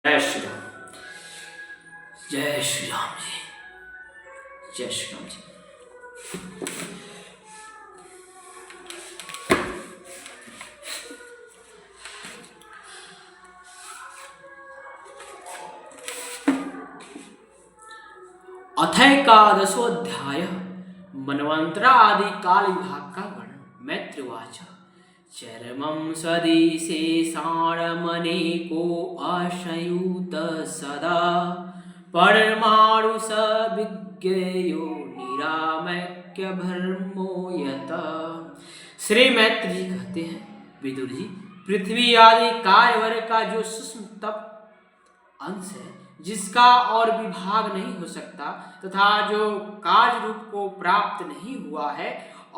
जय श्री राम। जय श्री राम जी। जय श्री राम जी। अथैकादशोऽध्याय मनवंतरादि काल विभाग का वर्णन। मैत्रिवाच चरमं सदिशेषाणमनेको आशयुत सदा परमाणु सविज्ञेयो निरामैक्य भर्मो यत। श्री मैत्री जी कहते हैं, विदुर जी, पृथ्वी आदि कार्यवर्ग का जो सूक्ष्म तप अंश है, जिसका और विभाग नहीं हो सकता तथा जो कार्य रूप को प्राप्त नहीं हुआ है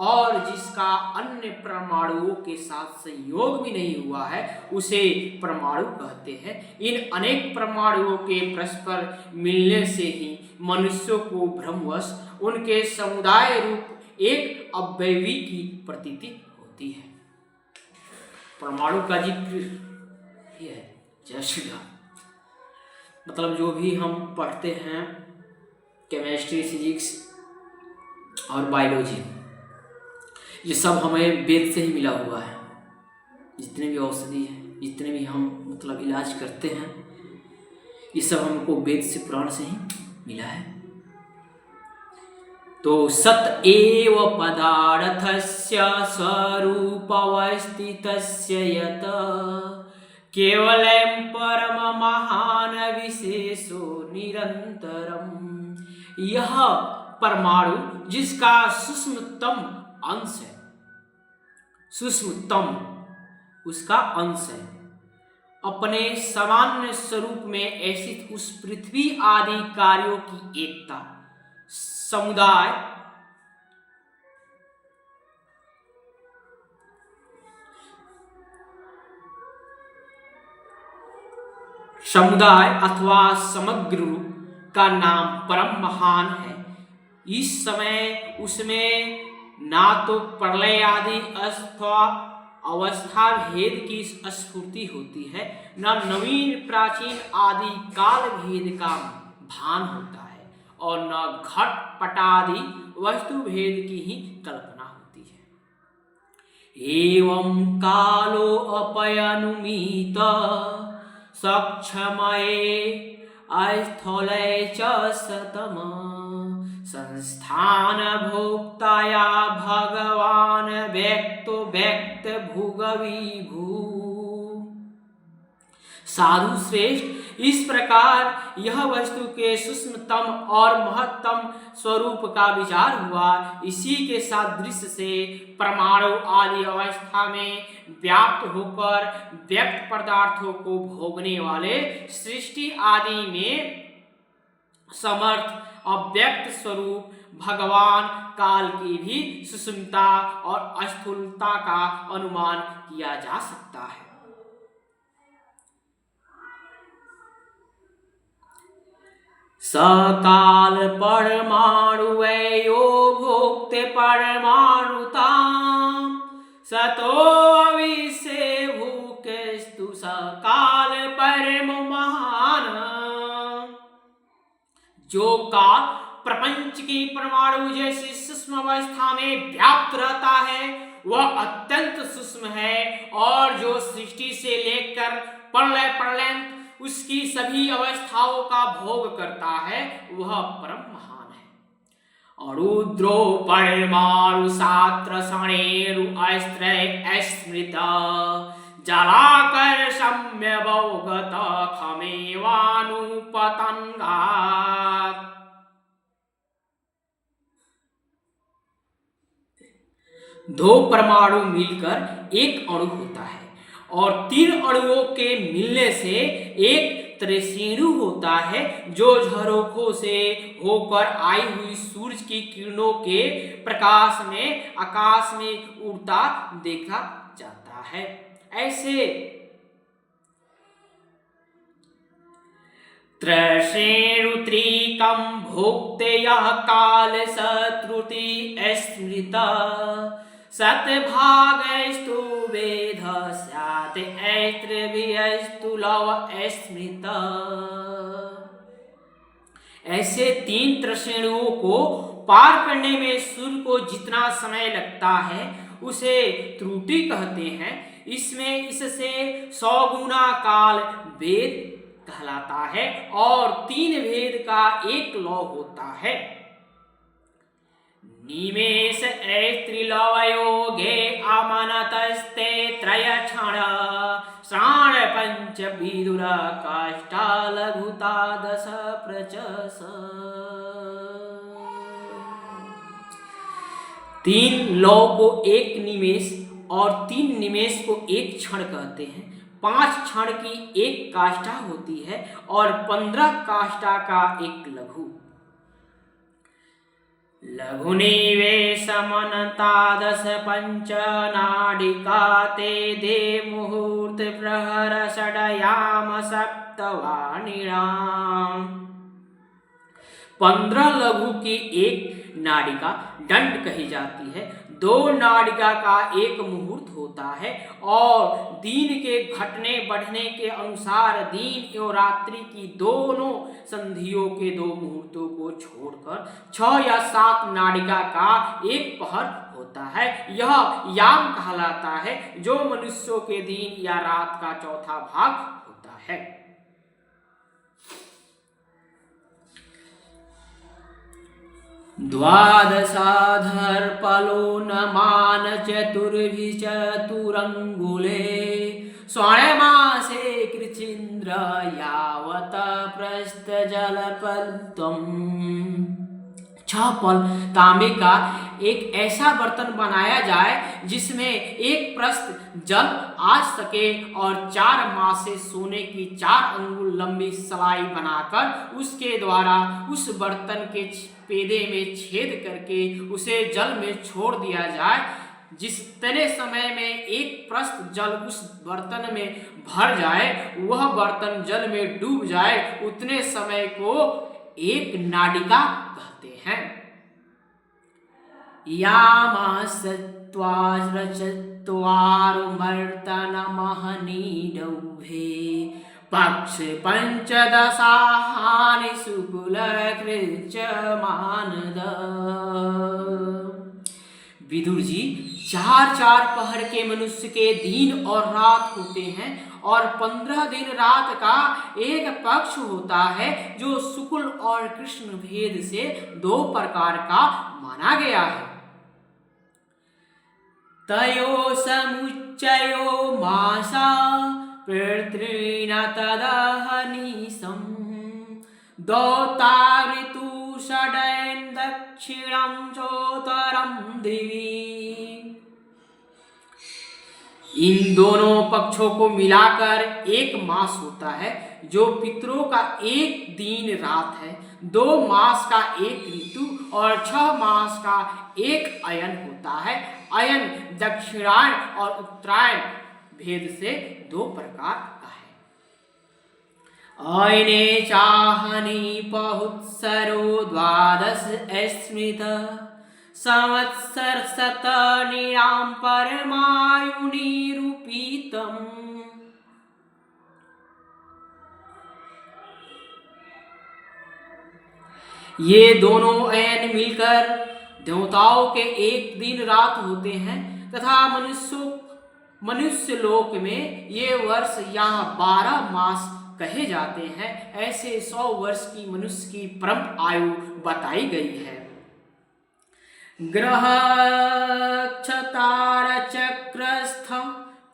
और जिसका अन्य परमाणुओं के साथ संयोग भी नहीं हुआ है, उसे परमाणु कहते हैं। इन अनेक परमाणुओं के परस्पर मिलने से ही मनुष्यों को भ्रमवश उनके समुदाय रूप एक अवयवी की प्रतीति होती है। परमाणु का जिक्र ही है। जय श्री राम। मतलब जो भी हम पढ़ते हैं केमिस्ट्री, फिजिक्स और बायोलॉजी, ये सब हमें वेद से ही मिला हुआ है। जितने भी औषधि हैं, जितने भी हम मतलब इलाज करते हैं, ये सब हमको वेद से, पुराण से ही मिला है। तो सत एव पदार्थस्य स्वरूपवस्थितस्य यत केवलं परम महान विशेषो निरंतरम। यह परमाणु जिसका सूक्ष्मतम अंश है, सूक्ष्मतम उसका अंश है, अपने सामान्य स्वरूप में ऐसी उस पृथ्वी आदि कार्यों की एकता, समुदाय अथवा समग्र रूप का नाम परम महान है। इस समय उसमें ना तो प्रलय आदि अथवा अवस्था भेद की स्फूर्ति होती है, न नवीन प्राचीन आदि काल भेद का भान होता है, और न घट पटादि वस्तु भेद की ही कल्पना होती है। एवं कालो अपयनुमीत सक्षमये अस्थले च सतम संस्थान भोक्ताया भगवान व्यक्तो व्यक्त भुगविभू। साधु श्रेष्ठ, इस प्रकार यह वस्तु के सूक्ष्मतम और महत्तम स्वरूप का विचार हुआ। इसी के सादृश्य से परमाणु आदि अवस्था में व्याप्त होकर व्यक्त पदार्थों को भोगने वाले सृष्टि आदि में समर्थ अव्यक्त स्वरूप भगवान काल की भी सूक्ष्मता और स्थूलता का अनुमान किया जा सकता है। सकाल परमाणु वयो भोक्ते परमाणुताम सतो अविसे भूकेस्तु सकाल परम महान। जो काल प्रपंच की परमाणु जैसी सूक्ष्म अवस्था में व्याप्त रहता है, वह अत्यंत सूक्ष्म है, और जो सृष्टि से लेकर प्रलय पर्यंत उसकी सभी अवस्थाओं का भोग करता है, वह परम महान है। अरुद्रो परमाणु सात्र सणेरु अस्त्रय स्मृत जलाकर सम्य भोगत खमेवानुपतंगात्। दो परमाणु मिलकर एक अणु होता है, और तीन अणुओं के मिलने से एक त्रिशेणु होता है, जो झरोखों से होकर आई हुई सूरज की किरणों के प्रकाश में आकाश में उड़ता देखा जाता है। ऐसे त्रिशेणु त्रिकम भोक्ते यह काल शत्रुति स्मृत सतभागैस्तु वेद स्यात् ऐत्रभियस्तु लव स्मृत। ऐसे 3 त्रिश्रेणियों को पार करने में सूर्य को जितना समय लगता है उसे त्रुटि कहते हैं। इससे 100 गुना काल वेद कहलाता है और 3 वेद का एक लौ होता है। निमेष ऐत्रिलवयोगे अमनतस्ते त्रय क्षण श्राण पंच विदुर काष्ठा लघुता 10 प्रचस। 3 लौ को एक निमेष और 3 निमेष को एक क्षण कहते हैं। 5 क्षण की एक काष्ठा होती है और 15 काष्ठा का एक लघु। लघुनिवेशमनता 10 पंच नाडिका ते दे मुहूर्त प्रहर षडयाम सप्तवाणिणाम। 15 लघु की एक नाडिका दंड कही जाती है। 2 नाडिका का एक मुहूर्त होता है और दिन के घटने बढ़ने के अनुसार दिन एवं रात्रि की दोनों संधियों के 2 मुहूर्तों को छोड़कर 6 या 7 नाडिका का एक पहर होता है। यह याम कहलाता है जो मनुष्यों के दिन या रात का चौथा भाग होता है। द्वादशाधर्पलो न मान चतुर्भि चतुरंगुले स्वर्णमासे कृचिन्द्र यावत प्रस्थ जलपल्तम। 6 पल तांबे का एक ऐसा बर्तन बनाया जाए जिसमें एक प्रस्थ जल आ सके और 4 मासे सोने की 4 अंगुल लंबी सलाई बनाकर उसके द्वारा उस बर्तन के पेदे में छेद करके उसे जल में छोड़ दिया जाए। जितने समय में एक प्रस्थ जल उस बर्तन में भर जाए, वह बर्तन जल में डूब जाए, उतने समय को एक नाडिका कहते हैं। यामासत्वारचत्वारुमर्तनमहनीडौभे पक्ष 15 शुक्ल कृच मानद। विदुर जी 4-4 पहर के मनुष्य के दिन और रात होते हैं और 15 दिन रात का एक पक्ष होता है जो शुक्ल और कृष्ण भेद से 2 प्रकार का माना गया है। तयो समुच्चयो मासा पृथ्वीन तदहनिशं दौता ऋतु षडयन दक्षिणं चोत्तरं दिवि। इन दोनों पक्षों को मिलाकर एक मास होता है जो पितरों का एक दिन रात है, 2 मास का एक ऋतु और 6 मास का एक अयन होता है। अयन दक्षिणायन और उत्तरायण भेद से 2 प्रकार का है। अयने चाहनि पहुत्सरो 12 स्मृत संवत्सर शतनिराम परमायुनिरूपितम्। ये दोनों अयन मिलकर देवताओं के एक दिन रात होते हैं तथा मनुष्य लोक में ये वर्ष यहाँ 12 मास कहे जाते हैं। ऐसे 100 वर्ष की मनुष्य की परम आयु बताई गई है। ग्रहक्षतार चक्रस्थ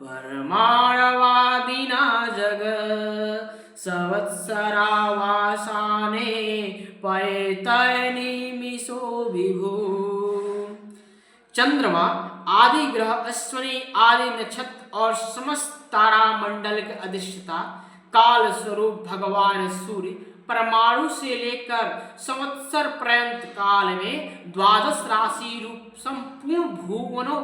परमाणवादिना जग संवत्सरावासाने पयतय निमिषो विभु। चंद्रमा आदि ग्रह, अश्विनी आदि नक्षत्र और समस्त तारा मंडल के अधिष्ठाता काल स्वरूप भगवान सूर्य परमाणु से लेकर संवत्सर पर्यंत काल में 12 राशि रूप संपूर्ण भुवनों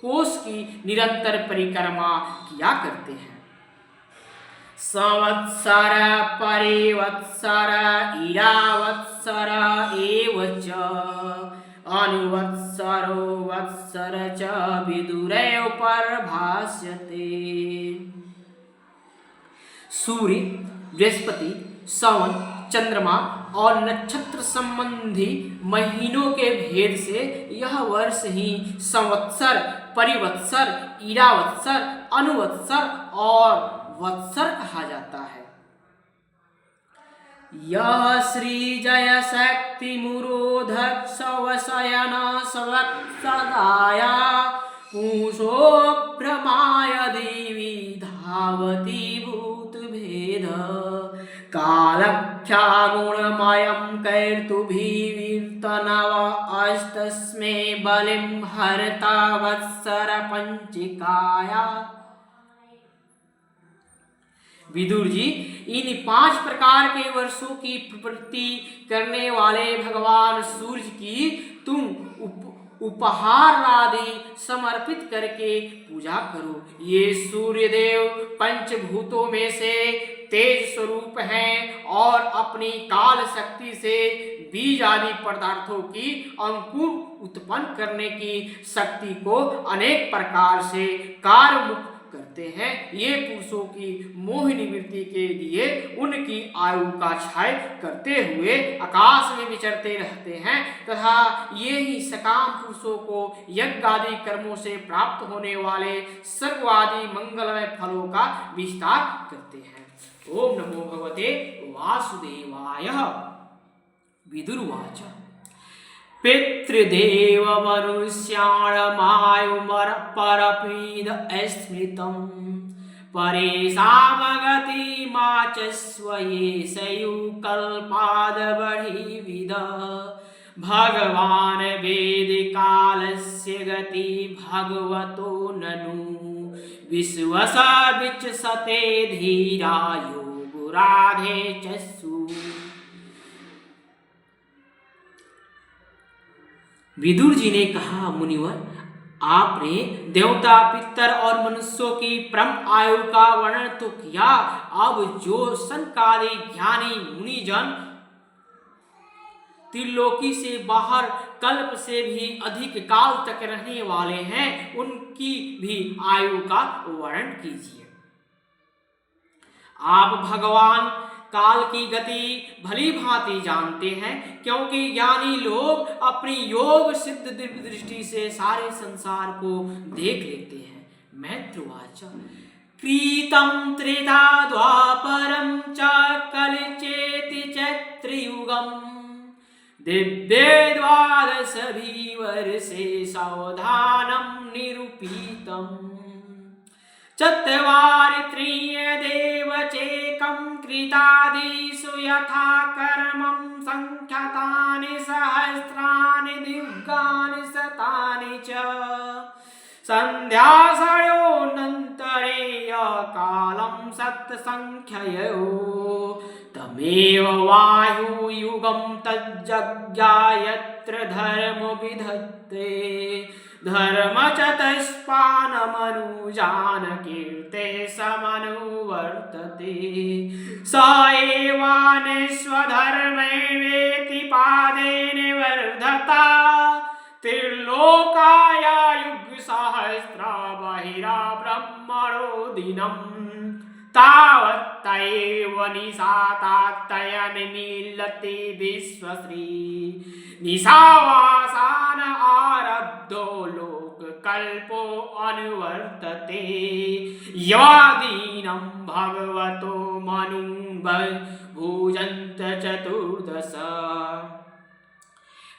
कोश की निरंतर परिक्रमा किया करते हैं। संवत्सर परिवत्सर इरावत्सर एव च अनुवत्सरो वत्सर च विदुरेव परभाष्यते। सूर्य, बृहस्पति, सावन, चंद्रमा और नक्षत्र संबंधी महीनों के भेद से यह वर्ष ही संवत्सर, परिवत्सर, ईरावत्सर, अनुवत्सर और वत्सर कहा जाता है। यह श्री जय शक्ति मुरोधक वशयन सवत्सदाया पूषो भ्रमाय देवी धावती भूत भेद कालख्या गुणमयं कैर्तुभिर्तनव अष्टस्मे बलिं हरता वत्सर पंचिकाया। विदुर जी, इन 5 प्रकार के वर्षों की प्रवृत्ति करने वाले भगवान सूर्य की तुम उपहार आदि समर्पित करके पूजा करो। ये सूर्य देव पंचभूतों में से तेज स्वरूप हैं और अपनी काल शक्ति से बीज आदि पदार्थों की अंकुर उत्पन्न करने की शक्ति को अनेक प्रकार से कार्य करते हैं। ये पुरुषों की मोह निवृत्ति के लिए उनकी आयु का क्षय करते हुए आकाश में विचरते रहते हैं तथा ये ही सकाम पुरुषों को यज्ञ आदि कर्मों से प्राप्त होने वाले सर्वादि मंगलमय फलों का विस्तार करते हैं। ओम नमो भगवते वासुदेवाय। विदुर्वाच पितृदेव मनुष्याणमायुमर परपीद स्मृतं परेशामगति माचस्व ये सयुकल्पादबढ़िविद भगवान वेद कालस्य गति भगवतो ननु विश्वस विचसते धीरा योगुराधे चसु। विदुर जी ने कहा, मुनिवर, आपने देवता, पितर और मनुष्यों की परम आयु का वर्णन तो किया। अब जो संकाली ज्ञानी मुनिजन त्रिलोकी से बाहर कल्प से भी अधिक काल तक रहने वाले हैं, उनकी भी आयु का वर्णन कीजिए। आप भगवान काल की गति भली भांति जानते हैं, क्योंकि ज्ञानी लोग अपनी योग सिद्ध दिव्य दृष्टि से सारे संसार को देख लेते हैं। मैत्रुवाच कृतं त्रेता द्वापरं च कलिचेति चैत्रयुगं दिव्ये द्वादश वर्षे सावधानं निरूपितम् चत्वारि त्रीयदेव चेकं कृतादिषु यथा कर्मं संख्यातानि सहस्राणि दिव्यानि शतानि च संध्यासयोऽनन्तरे कालं सत्संख्ययो तमेव वायुयुगं तज्जज्ञायत्र धर्म विधत्ते धर्म चतुष्पानमनुजान कीर्ते समनुवर्तते स एवानेष्वधर्मे वेति पादेन वर्धता त्रिलोकाय युगसहस्रा बहिरा ब्रह्मणो दिनम् तावत्तैव निशातात्तयनिमीलति विश्वश्री निशावासान आरब्धो लोककल्पो अनुवर्तते यदीनं भगवतो मनुं भुजन्त चतुर्दश।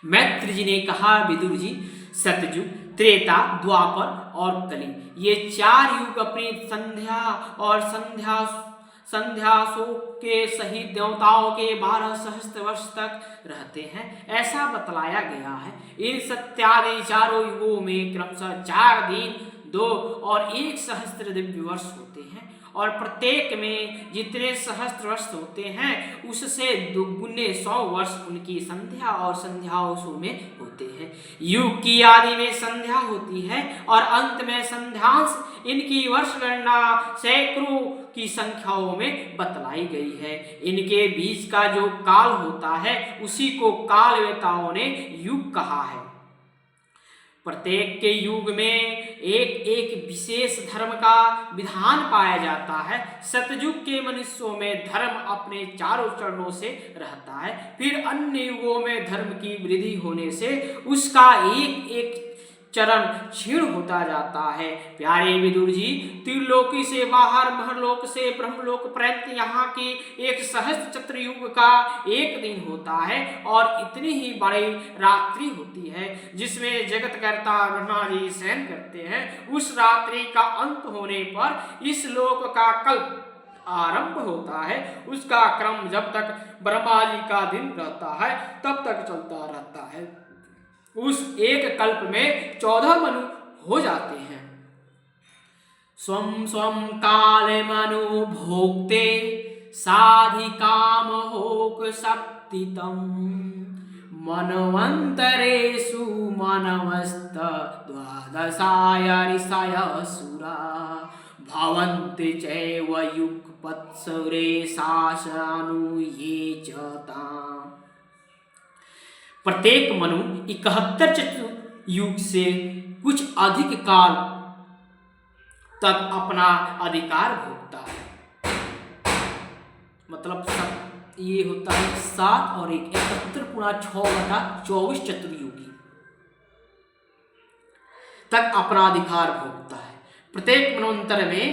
मैत्र जी ने कहा, विदुर जी, सतयुग, त्रेता, द्वापर और कली, ये 4 युग अपनी संध्या और संध्यासों के सहित देवताओं के 12 सहस्त्र वर्ष तक रहते हैं, ऐसा बतलाया गया है। इन सत्यादि चारों युगों में क्रमशः 4 दिन, 2 और 1 सहस्त्र दिव्य वर्ष होते हैं और प्रत्येक में जितने सहस्त्र वर्ष होते हैं उससे दुगुने 100 वर्ष उनकी संध्या और संध्याओं में होते हैं। युग की आदि में संध्या होती है और अंत में संध्यांश। इनकी वर्ष गणना सैकड़ों की संख्याओं में बतलाई गई है। इनके बीच का जो काल होता है उसी को कालवेताओं ने युग कहा है। प्रत्येक के युग में एक एक विशेष धर्म का विधान पाया जाता है। सतयुग के मनुष्यों में धर्म अपने चारों चरणों से रहता है, फिर अन्य युगों में धर्म की वृद्धि होने से उसका एक एक चरण क्षीण होता जाता है। प्यारे विदुर जी, त्रिलोकी से बाहर महलोक से ब्रह्मलोक पर्यंत यहाँ की एक सहस्त्र चतुर्युग का एक दिन होता है और इतनी ही बड़ी रात्रि होती है जिसमें जगत कर्ता ब्रह्मा जी शयन करते हैं। उस रात्रि का अंत होने पर इस लोक का कल्प आरंभ होता है। उसका क्रम जब तक ब्रह्मा जी का दिन रहता है तब तक चलता रहता है। उस एक कल्प में 14 मनु हो जाते हैं। स्वम स्वम काल मनु भोक्ते साधिकाम होक शक्तितम मनवंतरेषु मनवस्त द्वादशाय ऋषय सुरा भवन्ति चैव युगपत्सुरे शासनु ये चता। प्रत्येक मनु 71 चतुर्युग से कुछ अधिक काल तक अपना अधिकार भोगता है। मतलब सब ये होता है 7 और 1 71 गुणा 6/24 चतुर्युगी तक अपना अधिकार भोगता है। प्रत्येक मनवंतर में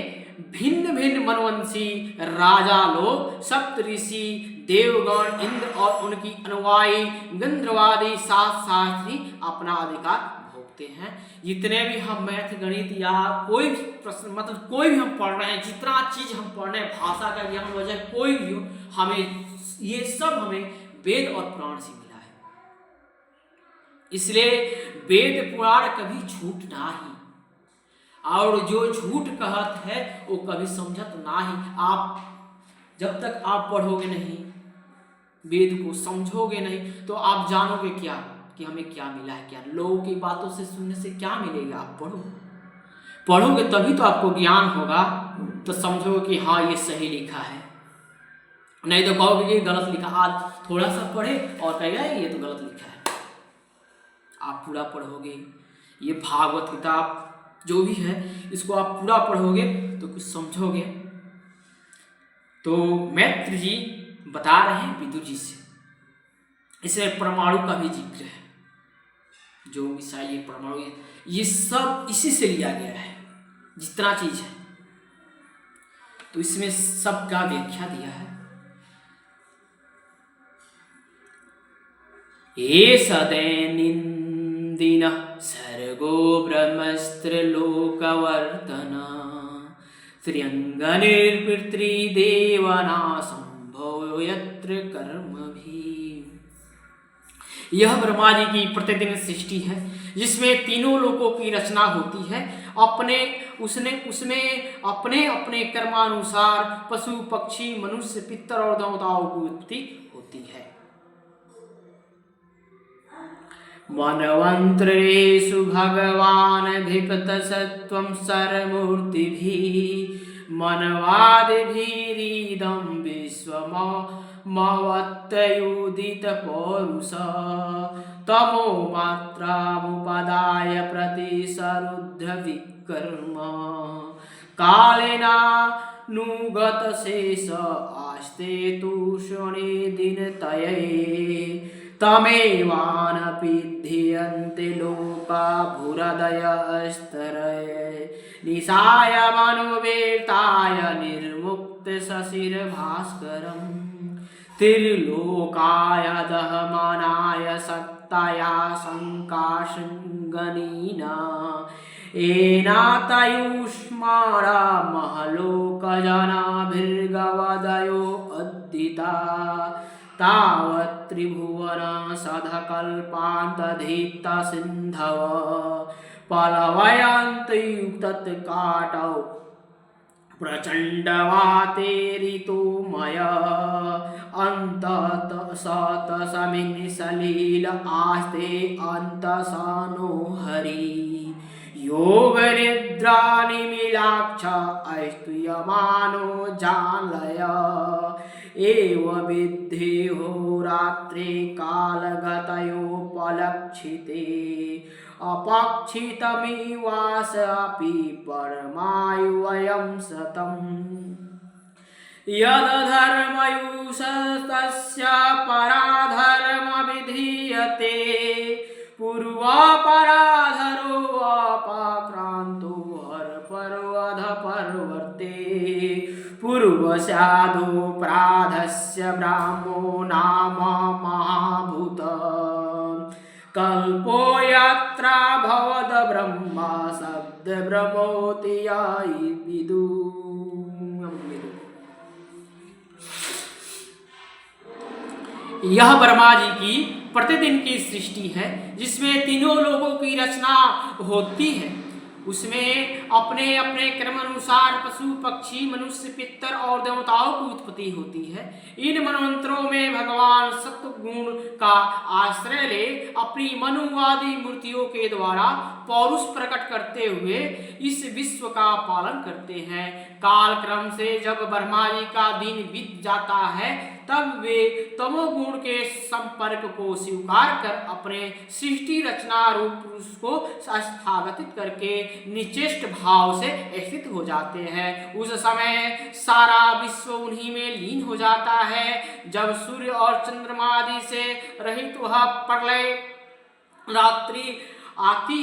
भिन्न भिन्न मनवंशी राजा लोग, सप्तऋषि, देवगण, इंद्र और उनकी अनुयायी गंधर्वादी साथ ही अपना अधिकार भोगते हैं। जितने भी हम मैथ, गणित या कोई भी प्रश्न मतलब कोई भी हम पढ़ रहे हैं, जितना चीज हम पढ़ रहे हैं, भाषा का ज्ञान हो जाए कोई भी हो, हमें ये सब हमें वेद और पुराण से मिला है। इसलिए वेद पुराण कभी झूठ ना ही, और जो झूठ कहत है वो कभी समझत ना ही। आप जब तक आप पढ़ोगे नहीं, वेद को समझोगे नहीं, तो आप जानोगे क्या कि हमें क्या मिला है, क्या लोगों की बातों से सुनने से क्या मिलेगा। आप पढ़ोगे तभी तो आपको ज्ञान होगा, तो समझोगे कि हाँ ये सही लिखा है। नहीं तो कहोगे कि गलत लिखा, आज थोड़ा सा पढ़े और कहेगा ये तो गलत लिखा है। आप पूरा पढ़ोगे, ये भागवत किताब जो भी है इसको आप पूरा पढ़ोगे तो कुछ समझोगे। तो मैत्र जी बता रहे हैं विदुर जी से, इसमें परमाणु का भी जिक्र है, जो मिसाइल परमाणु ये सब इसी से लिया गया है, जितना चीज है तो इसमें सबका व्याख्या दिया है। ये सदैनिंदिन सर्गो ब्रह्मस्त्रलोकवर्तना त्र्यंगनिर्पितृदेवना संभव यत्र कर्म भी। यह ब्रह्मा जी की प्रतिदिन सृष्टि है जिसमें तीनों लोकों की रचना होती है। उसमें अपने अपने कर्मानुसार पशु, पक्षी, मनुष्य, पितर और देवताओं की उत्पत्ति होती है। मनवंतरेषु भगवान भिपत सत्वं सर्वमूर्तिभिः मनवादिभिरीदं विश्वमवत्युदित पौरुष तमो मात्रामुपदाय प्रतिसरुद्ध विकर्म कालेनानुगत शेष आस्ते तूषणे दिनतये तमेवानपिध्यन्ते लोका भूरदयस्तरये निशाय मनोवेताय निर्मुक्त शशिर्भास्करम् त्रिलोकाय दहमनाय सत्ताया शङ्काशृङ्गनीना एनातयुष्माणा महलोकजनाभिर्गवदयो अद्दिता तावत् त्रिभुवन सधकल्पान्तधीत्त सिन्धव पलवयन्तयुक्तत्काटौ प्रचण्डवातेरितोमय अन्ततसतसमिन् सलील आस्ते अन्तसनो हरि योगनिद्रानिमिलाक्ष ऐस्तूयमानो जालय एव विद्धि होरात्रे कालगतयोपलक्षिते अपक्षितमिवासापि परमायुवयं सतम् यदधर्मयुषस्तस्य पराधर्मविधीयते पूर्वापराधरो अपाक्रान्तो हरपर्वधपर्वर्ते पूर्वस्यादोपराधस्य ब्राह्मो नाम महाभूत कल्पो यत्र भवद ब्रह्म शब्द ब्रह्मोति विदु। यह ब्रह्मा जी की प्रतिदिन की सृष्टि है जिसमें तीनों लोगों की रचना होती है। उसमें अपने अपने क्रम अनुसार पशु पक्षी मनुष्य पितर और देवताओं की उत्पत्ति होती है। इन मनवंतरों में भगवान सत्व गुण का आश्रय ले अपनी मनुवादी मूर्तियों के द्वारा पौरुष प्रकट करते हुए इस विश्व का पालन करते हैं। काल क्रम से जब ब्रह्मा जी का दिन बीत जाता है तब वे तमोगुण के संपर्क को स्वीकार कर अपने सृष्टि रचना रूप पुरुष को स्थापित करके निचेष्ट भाव से स्थित हो जाते हैं। उस समय सारा विश्व उन्हीं में लीन हो जाता है। जब सूर्य और चंद्रमा आदि से रहित वह प्रलय रात्रि आती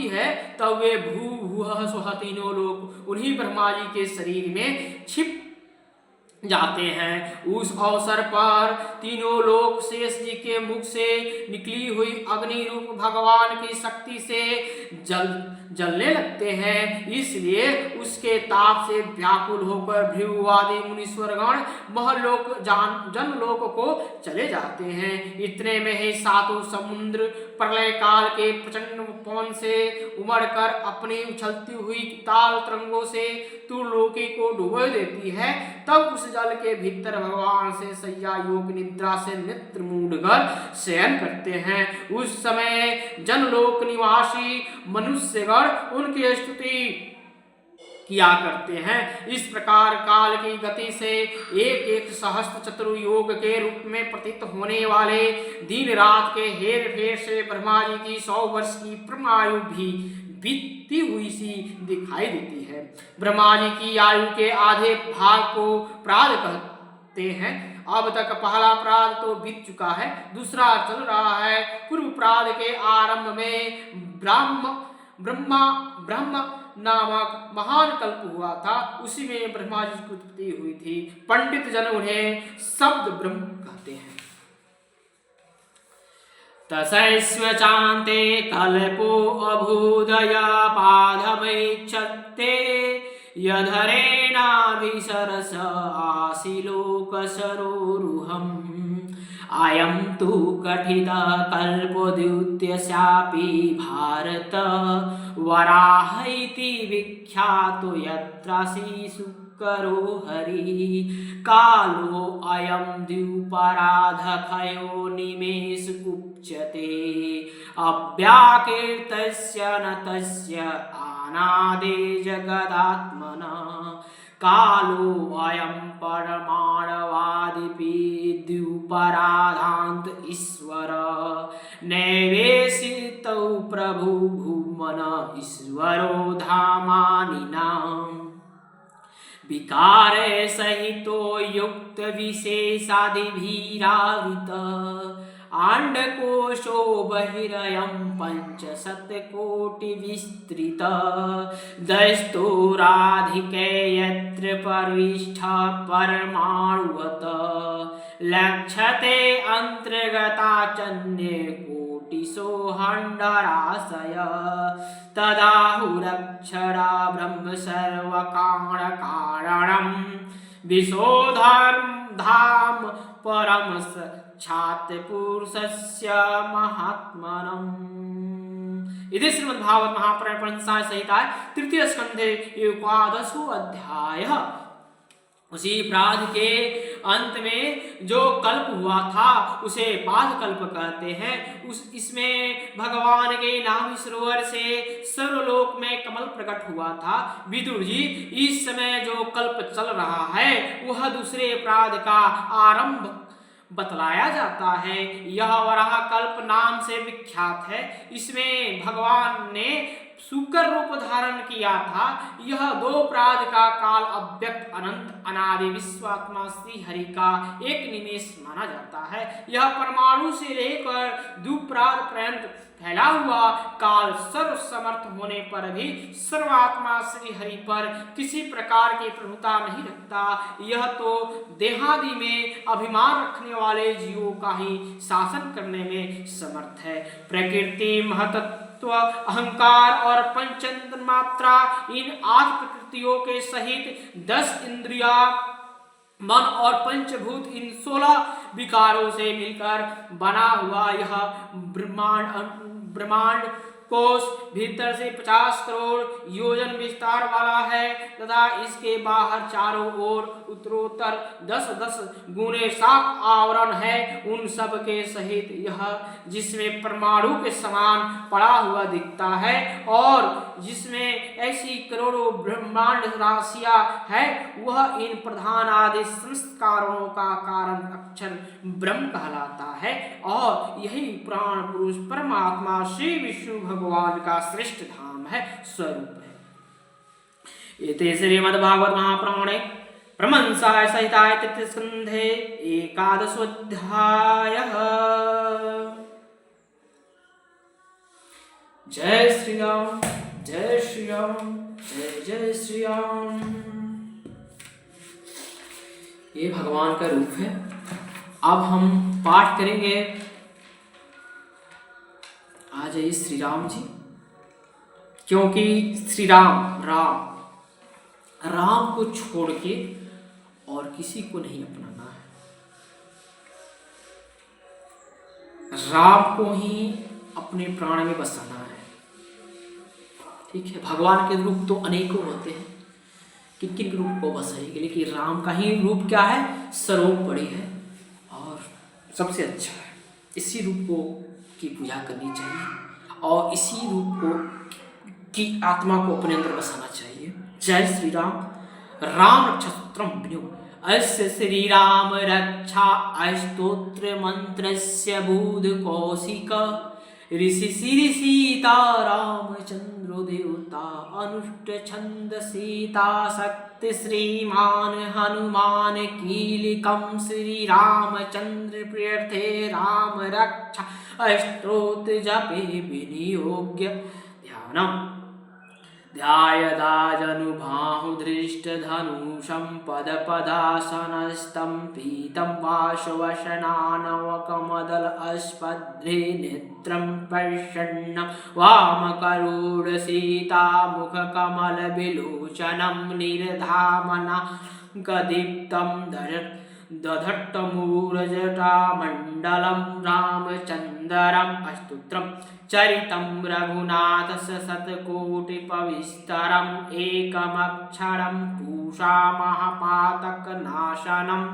है तब वे भू भूह स्वः तीनों लोग उन्हीं ब्रह्मा जी के शरीर में छिप जाते हैं। उस अवसर पर तीनों लोग शेष जी के मुख से निकली हुई अग्नि रूप भगवान की शक्ति से जलने लगते हैं। इसलिए उसके ताप से व्याकुल होकर भृगुवादी मुनीश्वरगण महलोक जनलोक को चले जाते हैं। इतने में ही सातों समुद्र प्रलय काल के प्रचंड पवन से उमड़कर अपनी उछलती हुई ताल तरंगों से तुर्लोकी को डुबो देती है। तब उस जल के भीतर भगवान से शय्या योग निद्रा से नेत्र मूंदकर शयन करते हैं। उस समय जनलोक निवासी मनुष्यगण उनकी स्तुति किया करते हैं। इस प्रकार काल की गति से एक एक सहस्त्र चतुर्योग के रूप में प्रतीत होने वाले दिन रात के हेर फेर से ब्रह्मा जी की 100 वर्ष की परमायु भी बीतती हुई सी दिखाई देती है। ब्रह्मा जी की आयु के आधे भाग को प्राद कहते हैं। अब तक पहला प्राद तो बीत चुका है, दूसरा चल रहा है। पूर्व प्राद के आरंभ में ब्रह्म नामक महान कल्प हुआ था। उसी में ब्रह्मा जी की उत्पत्ति हुई थी। पंडित जन उन्हें शब्द ब्रह्म कहते हैं। तस्यैश्चान्ते कल्पो अभूदया पादमैच्छत्ते यधरेणाभिसरस आशिलोकसरोरुहम् अयं तु कथितः कल्पद्वितीयस्यापि भारत वराह इति विख्यातो यत्रासि शुकरो हरि कालो अयं द्विपराधखयो निमेष कुप्यते अव्याकृतस्य न तस्य अनादि जगदात्मना कालो अयं परमाणवादिपि द्विपराधान्त ईश्वर नैवेशितौ प्रभु भूमन ईश्वरो धामानिनाम् विकारे सहितो युक्त विशेषादिभिरावृत आंडकोशो बहिरयं 500 विस्तृत दस्तोराधिके यत्र परिष्ठ परमाणुवत् लक्ष्यते अंतर्गताचन्ये कोटिशो हंडराशय तदाहुरक्षरा ब्रह्म सर्वकारणकारणं विशोधर्मधाम परम छात्रपुरुषस्य महात्मनम्। इति श्रीमद्भागवत महापुराण संहितायां तृतीय स्कंधे 11वां अध्याय। उसी प्राद के अंत में जो कल्प हुआ था उसे पाद कल्प कहते हैं। इसमें भगवान के नाभि सरोवर से सर्वलोक में कमल प्रकट हुआ था। विदुर जी, इस समय जो कल्प चल रहा है वह दूसरे प्राद का आरंभ बतलाया जाता है। यह वराह कल्प नाम से विख्यात है। इसमें भगवान ने शुकर रूप धारण किया था। यह दो प्राद का काल अव्यक्त अनंत अनादि विश्वात्मा श्री हरि का एक निमेष माना जाता है। यह परमाणु से लेकर द्विप्राद पर्यंत फैला हुआ काल सर्व समर्थ होने पर भी सर्वात्मा श्री हरि पर किसी प्रकार की प्रभुता नहीं रखता। यह तो देहादि में अभिमान रखने वाले जीवों का ही शासन करने में समर्थ है। प्रकृति महतत्व अहंकार और पंच मात्रा इन 8 प्रकृतियों के सहित 10 इंद्रिया मन और पंचभूत इन 16 विकारों से मिलकर बना हुआ यह ब्रह्मांड कोश भीतर से 50 करोड़ योजन विस्तार वाला है तथा इसके बाहर चारों ओर उत्तरोत्तर 10-10 गुणे 7 आवरण है। उन सब के सहित यह जिसमें परमाणु के समान पड़ा हुआ दिखता है और जिसमें ऐसी करोड़ों ब्रह्मांड राशियां है, वह इन प्रधान आदि समस्त कारणों का कारण अक्षर ब्रह्म कहलाता है और यही प्राण पुरुष परमात्मा श्री विष्णु भगवान का श्रेष्ठ धाम है, स्वरूप है। एते श्रीमद्भागवत महापुराणे ब्रह्मंसाय सहिताय तृतीय स्कंधे एकादशोऽध्यायः। जय श्री राम, जय श्री राम, जय जय श्री राम। ये भगवान का रूप है। अब हम पाठ करेंगे। आ जाइए श्री राम जी, क्योंकि श्री राम राम को छोड़ के और किसी को नहीं अपनाना है। राम को ही अपने प्राण में बसाना है। ठीक है, भगवान के रूप तो अनेकों होते हैं, किन रूप को बसाएंगे, लेकिन राम का ही रूप क्या है, सर्वोपरि है और सबसे अच्छा है। इसी रूप को की पूजा करनी चाहिए और इसी रूप को की आत्मा को अपने अंदर बसाना चाहिए। जय श्री राम। राम रक्षा सूत्रम विनियो अस्य श्री राम रक्षा अस्तोत्र मंत्रस्य बुध कौशिक ऋषि श्री सीता रामचंद्र देवता अनुष्ट छंद सीता शक्ति श्रीमान हनुमान कीलिकम श्री रामचंद्र प्रियर्थे राम रक्षा अष्टोत्र जपे विनियोग्य ध्यानम् ध्यायदाजनुबाहु धृष्टधनुषं पदपदासनस्तं पीतं वाशवशनानवकमदल अस्पद्रे नेत्रं पश्यन्नं वामकरुणसीतामुखकमलविलोचनं निर्धामना गदीप्तं दधट्टमूलजटामण्डलं रामचन्द्रम् अस्तोत्रम् चरितं रघुनाथस्य शतकोटिपविस्तरम् एकमक्षरं पूषा महापातकनाशनम्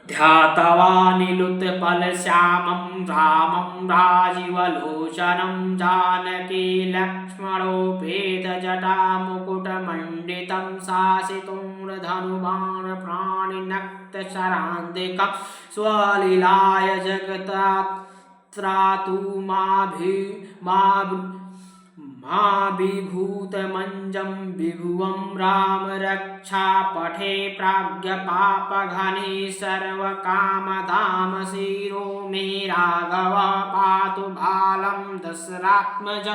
ध्यातवानिलुत्पलश्यामं रामं राजीवलोचनं जानकी लक्ष्मणोपेतजटामुकुटमण्डितं शासितोर्धनुबाणप्राणिनक्तशरान्तिकं स्वलीलाय जगत्त्रातु मा विभूतमञ्जं विभुवं राम रक्षा पठे प्राज्ञपापघने सर्वकामधाम शिरो मे राघव पातु भालं दशरात्मज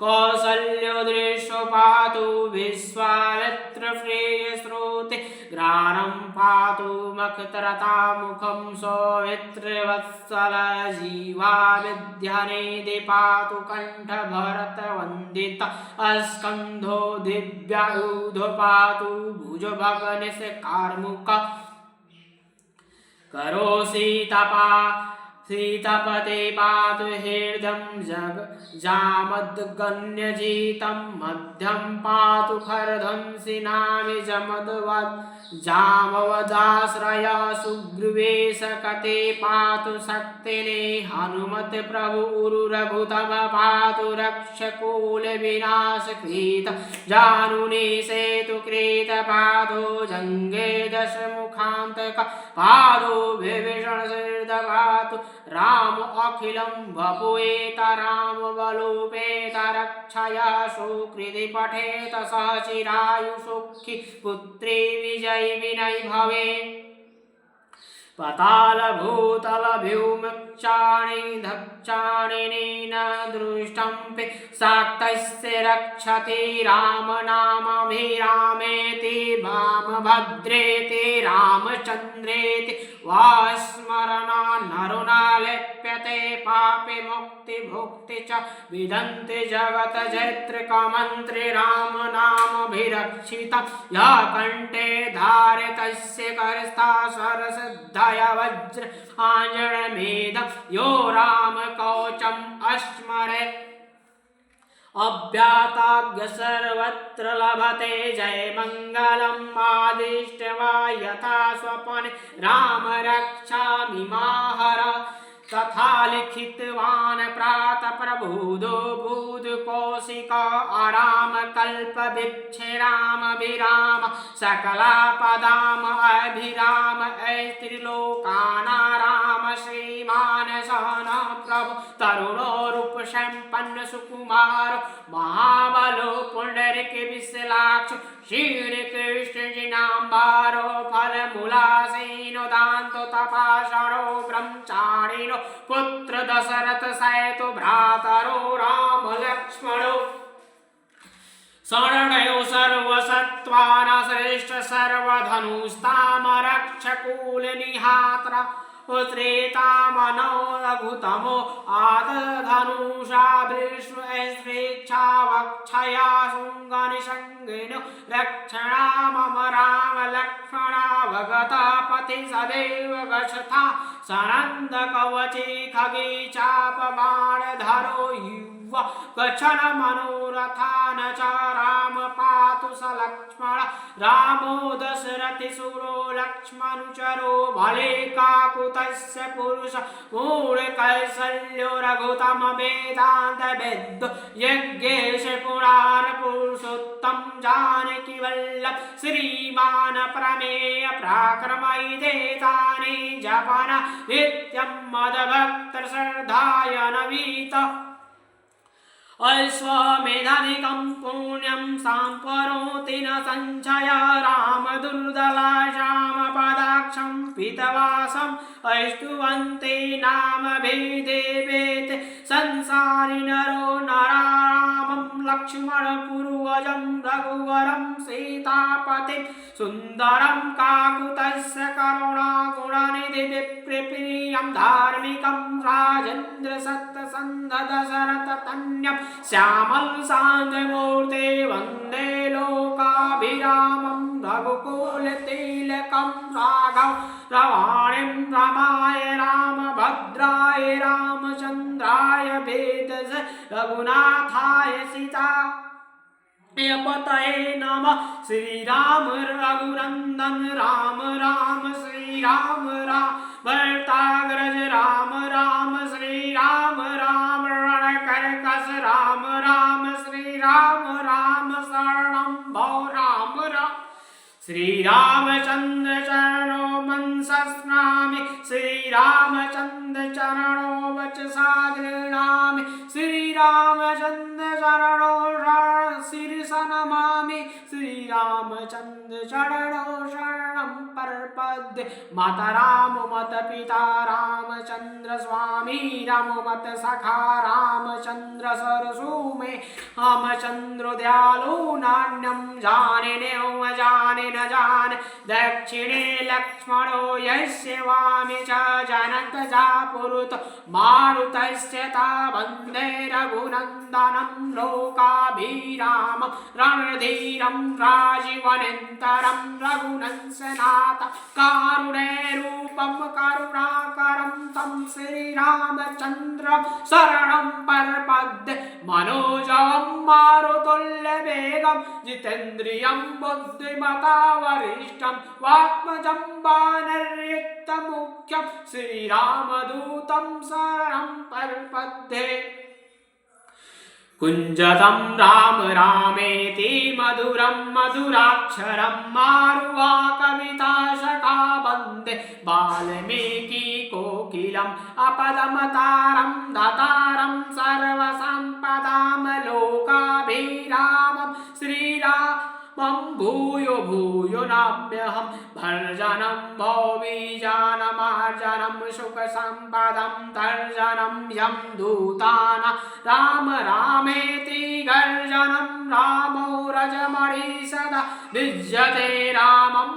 कौसल्यो दृशो पातु विश्वामित्र प्रियस्रोते घ्राणं पातु मखतरतामुखं सौमित्रवत्सल जीवा विद्यानिधि पातु कण्ठभरतवन्दिता अस्कन्धो दिव्यायुधो पातु भुजभगनिशकार्मुक करो सीतापते पातु हृदयं जामद्गण्यजितं मध्यं पातु खरध्वंसिनामि जमदवद् जामवदाश्रय सुग्रीवेशकते पातु शक्तिने हनुमत प्रभु रघुतम पातु रक्षकुलविनाशकृत जानुने सेतुकृत पादो जङ्गे दशमुखान्तक पादो विभीषणसिद्ध पातु राम अखिलं वपुएत राम बलोपेत रक्षया सुकृति पठेत सह चिरायु सुखी पुत्री विजयी विनय भवे पताल भूतल व्योमक्षाणि धक्षाणि न दृष्टं शाक्तस्य रक्षति राम नामभिरामेति वामभद्रेति रामचन्द्रेति वा स्मरणा नरो न लिप्यते पापे मुक्ति भुक्ति च विदन्ति जगत जैत्रिकमन्त्रि राम नामभिरक्षितं या कण्ठे धारितस्य करस्था स्वरसिद्धय वज्र आञ्जनमेधं यो राम कवचम् अस्मरेत् अव्याताज्ञ सर्वत्र लभते जय मंगलम् आदिष्ट्वा यथा स्वपने राम रक्षामि माहर तथा लिखितवान् प्रातः प्रबोधो बुध कौशिक आराम कल्प विक्षराम विराम सकलापदाम अभिराम त्रिलोकानाराम श्रीमान सहन प्रभु तरुणो रूप संपन्न सुकुमार महाबलो पुंडरीक विशलाक्ष श्रीकृष्ण जिनाम्बारो फलमूलासीनो दान्तो तपाषणो ब्रह्मचारिणो पुत्र दशरथ सहितो भ्रातरो राम लक्ष्मणो शरणयो सर्वसत्त्वान् श्रेष्ठ सर्वधनुस्ताम रक्षकुलनिहात्रा श्रेतामनो रघुतमो आदधनुषा विश्वेच्छा वक्षया शुङ्गनिषङ्गिनो रक्षणा मम राम लक्ष्मणा भगतपति सदैव गच्छता सनन्द कवचे खगे चापबाणधरो युवा गच्छन मनोरथा न च राम पातु स लक्ष्मण रामो दशरथि सुरो लक्ष्मणुचरो भले काकुतस्य पुरुष मूढकैसल्यो रघुतम वेदान्त वेद्यो यज्ञेश पुराण पुरुषोत्तम जानकी वल्लभ श्रीमान प्रमेय प्राक्रमैदेतानि जपन नित्यं मदभक्त श्रद्धाय नवीत अश्वमेधाधिकं पुण्यं सम्परोति न संशय राम दुर्दलाशामपदाक्षं पीतवासम् अस्तुवन्ते नाम भेदेवेत् संसारि नरो नरामं लक्ष्मण पूर्वजं रघुवरं सीतापतिं सुन्दरं काकुतस्य करुणागुणनिधि विप्रियं धार्मिकं राजेन्द्र सत्यसन्ध दशरथ तन्यं श्यामल शान्तमूर्ते वन्दे लोकाभिरामं रघुकुलतिलकं राघव रवाणिं रमाय रामभद्राय रामचन्द्राय वेदसे रघुनाथाय सीता पतये नमः श्रीराम रघुनन्दन राम राम श्रीराम राम भरताग्रज राम राम श्रीराम राम रणकर्कश राम राम श्रीराम राम शरणं भव राम राम श्रीरामचन्द्र चरणो मनसस्नामि श्रीरामचन्द्र चरणो वचसा गृह्णामि श्रीरामचन्द्र चरणो शीर्षा नमामि श्रीरामचन्द्र चरणो शरणं प्रपद्ये माता राम मत पिता रामचन्द्र स्वामी राम मत सखा रामचन्द्र सरसु मे रामचन्द्र दयालु नान्यं जाने न जाने न जान दक्षिणे लक्ष्मणो यस्य वामे च जनक जापुरुत मारुतस्य ता वन्दे रघुनन्दनं लोकाभिरामं रणधीरं राजीवनेन्तरं रघुनन्दनं नाथ कारुण्यरूपं करुणाकरं तं श्रीरामचन्द्रं शरणं प्रपद्ये मनोजवं मारुतुल्यवेगं जितेन्द्रियं बुद्धिमता वरिष्ठं वात्मजं वानरयुक्तमुख्यं श्रीरामदूतं शरणं प्रपद्ये कुञ्जतं राम रामेति मधुरं मधुराक्षरं मारुवाकविता शखा वन्दे वाल्मीकिकोकिलम् अपदमतारं दातारं सर्वसम्पदां लोकाभिरामं श्रीरामं भूयो भूयो नम्यहं भर्जनं भोविजानमार्जनं सुखसम्पदं तर्जनं यं दूताना राम रामेति गर्जनं रामो रजमणि सदा विज्यते रामं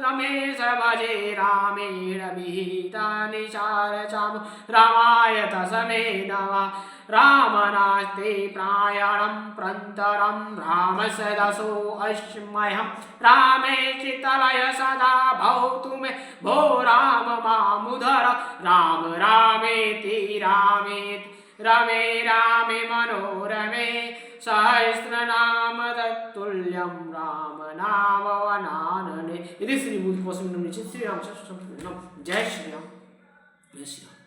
रमेश भजे रामेण विहितानि चारचाम रामाय तस्मै नमः राम नास्ति प्रायणं प्रन्तरं रामस्य दशो अस्म्यहं रामे चितलय सदा भवतु मे भो राम मामुदर राम रामेति रामेति रमे रामे मनोरमे सहस्रनाम तत्तुल्यं राम नाम वनानने। इति श्री बुद्ध वचन श्री राम जय श्री राम जय श्री राम।